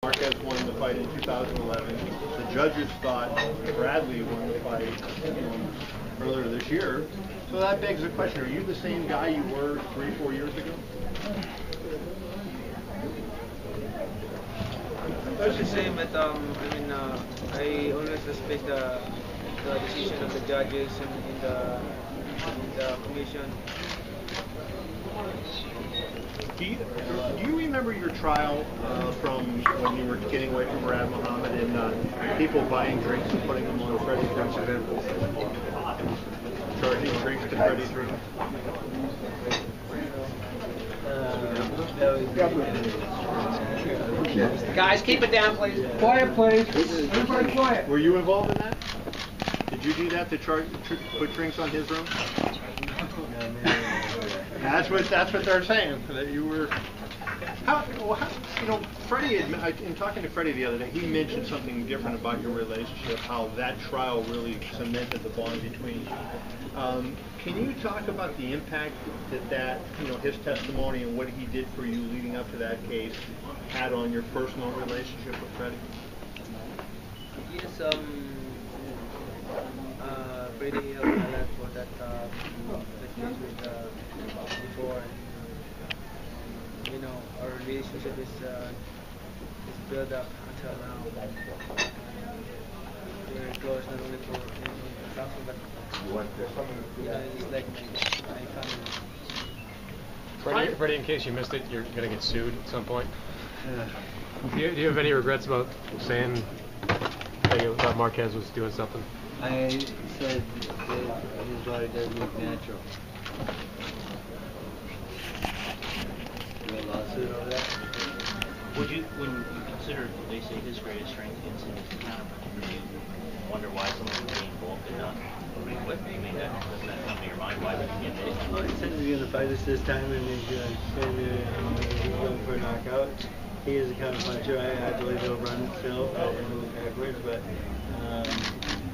Marquez won the fight in 2011. The judges thought Bradley won the fight earlier this year. So that begs the question, are you the same guy you were 3-4 years ago? It's the same, but I always respect the decision of the judges and the commission. Do you remember your trial from when you were getting away from Murad Muhammad and people buying drinks and putting them on Freddie's drinks and charging drinks to Freddie's room? Guys, keep it down, please. Quiet, please. Everybody quiet. Were you involved in that? Did you do that to put drinks on his room? That's what they're saying. That you were. Freddie. In talking to Freddie the other day, he mentioned something different about your relationship. How that trial really cemented the bond between you. Can you talk about the impact that his testimony and what he did for you leading up to that case had on your personal relationship with Freddie? Yes, Freddie helped a lot for that case with before. Our relationship is built up until now. We're close not only for counsel, but he's like my family. Freddie, in case you missed it, you're going to get sued at some point. Do you have any regrets about saying that you thought Marquez was doing something? I said that his body doesn't look natural. A lawsuit over that? When you consider, they say, his greatest strength against him is the counterpunch, do you wonder why someone would be involved in not moving with him? Doesn't that come to your mind? Why would he get hit? Well, he said he's going to fight us this time, and he's going for a knockout. He is a counterpuncher. I believe he'll run still and move backwards, but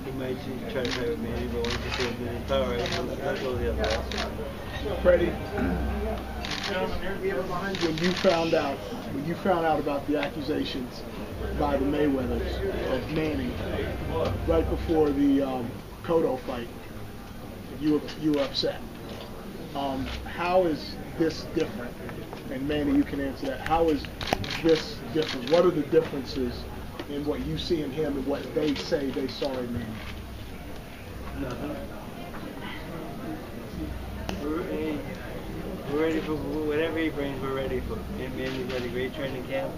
he might try to fight with Manny, but once he shows me his power, that's all the other else. Freddie, when you found out about the accusations by the Mayweathers of Manny right before the Cotto fight, you were upset. How is this different? And Manny, you can answer that. How is this different? What are the differences in what you see in him and what they say they saw in Manny? Nothing. We're ready for whatever he brings. We're ready for. Manny's had a great training camp.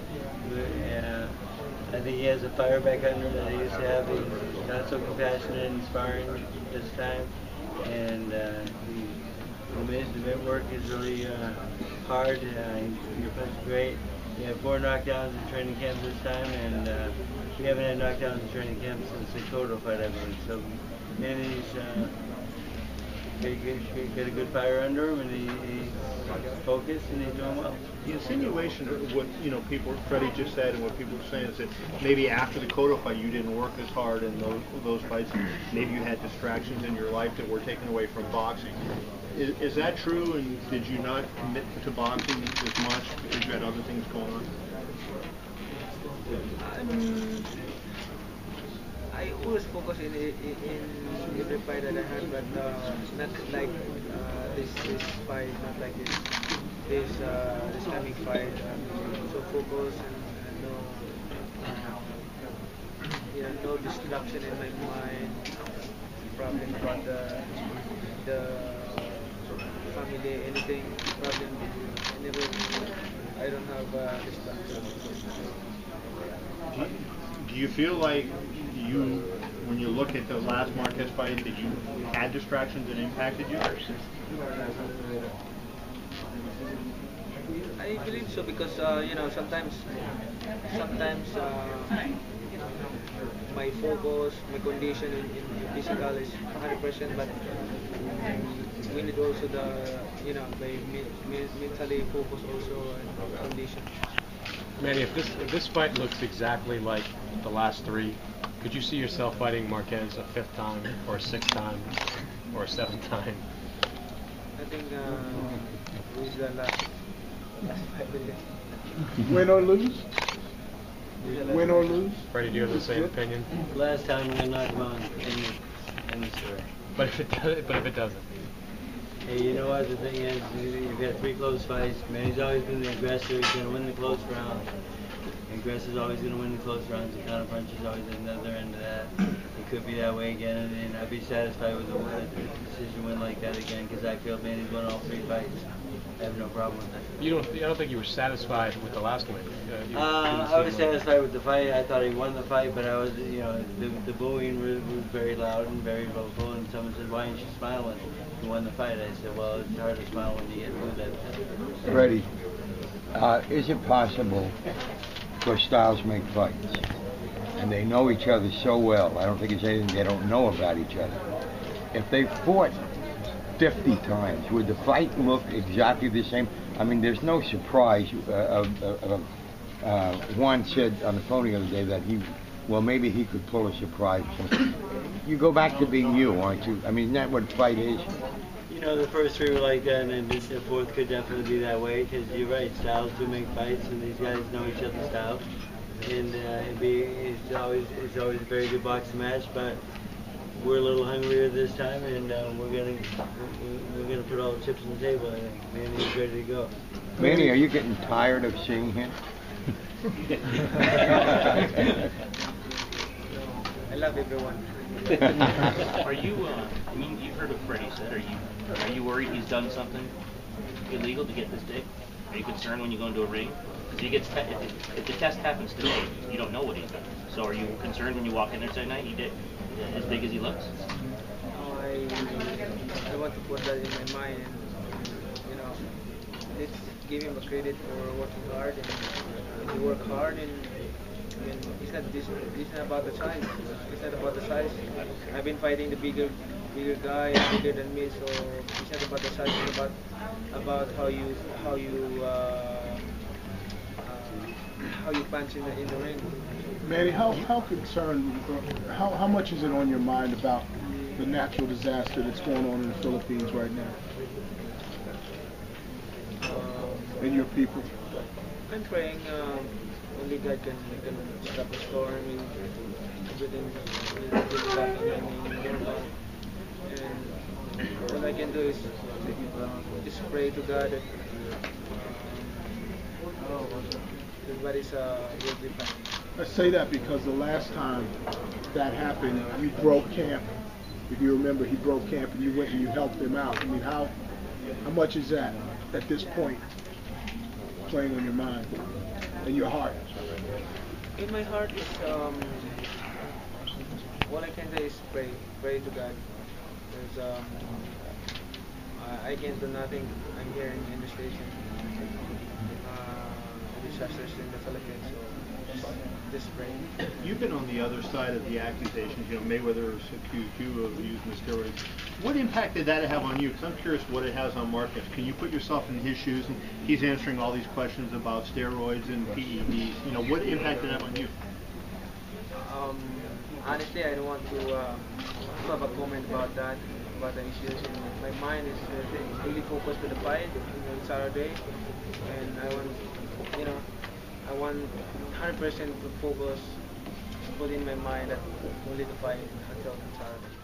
I think he has a fire back under him that he used to have. He's not so compassionate in sparring this time, and the mid work is really hard. Your punch is great. We have 4 knockdowns in training camp this time, and we haven't had knockdowns in training camp since the Cotto fight, I believe. So Manny's got a good fire under him, and he's focused, and he's doing well. The insinuation of what Freddie just said, and what people are saying is that maybe after the Cotto fight you didn't work as hard in those fights. Maybe you had distractions in your life that were taken away from boxing. Is that true? And did you not commit to boxing as much because you had other things going on? I always focus in every fight that I had, but not like this fight, not like this coming fight. So focus and no distraction in my mind. Problem about the family, anything problem. I don't have distraction. Do you feel like when you look at the last Marquez fight, that you had distractions that impacted you? I believe so because sometimes my focus, my condition in physical is 100%, but we need also the mentally focus also and condition. Manny, if this fight looks exactly like the last 3, could you see yourself fighting Marquez a 5th time, or a 6th time, or a 7th time? I think lose the last 5 minutes. Win or lose? Win or lose? Freddie, do you have the same opinion? Last time I'm gonna knock him out in the story. But if it doesn't. Hey, you know what? The thing is, you've got 3 close fights. Manny's always been the aggressor. He's going to win the close rounds. The aggressor's always going to win the close rounds. The counter punch is always at another end of that. It could be that way again, and I'd be satisfied with a decision win like that again because I feel Manny's won all 3 fights. I have no problem with that. I don't think you were satisfied with the last win. I was satisfied with the fight. I thought he won the fight, but I was, the booing was very loud and very vocal. And someone said, "Why aren't you smiling? You won the fight." I said, "Well, it's hard to smile when you get booed." Freddie, is it possible, because styles make fights, and they know each other so well, I don't think it's anything they don't know about each other. If they fought 50 times, would the fight look exactly the same? I mean, there's no surprise. Juan said on the phone the other day that maybe he could pull a surprise. You go back to being you, aren't you? I mean, isn't that what fight is? The first 3 were like that, and the 4th could definitely be that way, because you're right, styles do make fights, and these guys know each other's style. And it's always a very good boxing match, but we're a little hungrier this time, and we're gonna put all the chips on the table. I think Manny's ready to go. Manny, are you getting tired of seeing him? I love everyone. Are you? I mean, you've heard what Freddie said. Are you worried he's done something illegal to get this big? Are you concerned when you go into a ring? Because if the test happens today, you don't know what he's done. So are you concerned when you walk in there tonight? He did as big as he looks? I want to put that in my mind, and let's give him a credit for working hard, and he worked hard, and it's not about the size. It's not about the size. I've been fighting the bigger guy, bigger than me, so it's not about the size. It's about how you punch in the ring. Manny, how concerned, how much is it on your mind about the natural disaster that's going on in the Philippines right now? And your people? I'm praying only God can stop the storm. I mean, everything is happening normal. And all I can do is just pray to God that everybody's will be fine. I say that because the last time that happened, you broke camp. If you remember, he broke camp and you went and you helped him out. I mean, how much is that at this point playing on your mind and your heart? In my heart is all I can do is pray to God. Because I can do nothing. I'm here in the station. Disasters in the Philippines, so just pray. You've been on the other side of the accusations. Mayweather accused you of using the steroids. What impact did that have on you? Because I'm curious what it has on Marquez. Can you put yourself in his shoes? And he's answering all these questions about steroids and PEDs. What impact did that have on you? Honestly, I don't want to have a comment about that, about the issues. My mind is really focused to the fight on Saturday, and I want 100% to focus, put in my mind that only the fight until Saturday.